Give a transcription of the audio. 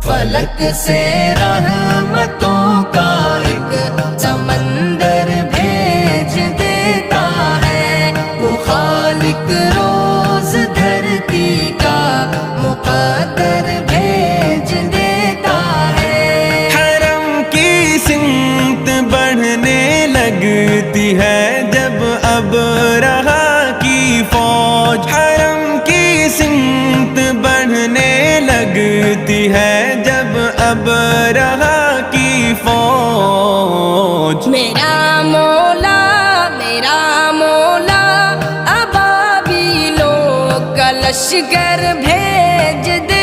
فلک سے رحمتوں کا ایک سمندر بھیج دیتا ہے، وہ خالق روز دھرتی کا مقدر بھیج دیتا ہے۔ حرم کی سمت بڑھنے لگتی ہے جب ابرہا کی فوج، حرم کی سمت بڑھنے لگتی ہے جب ابرہا کی فوج۔ میرا مولا ابابیلوں کا لشکر بھیج دے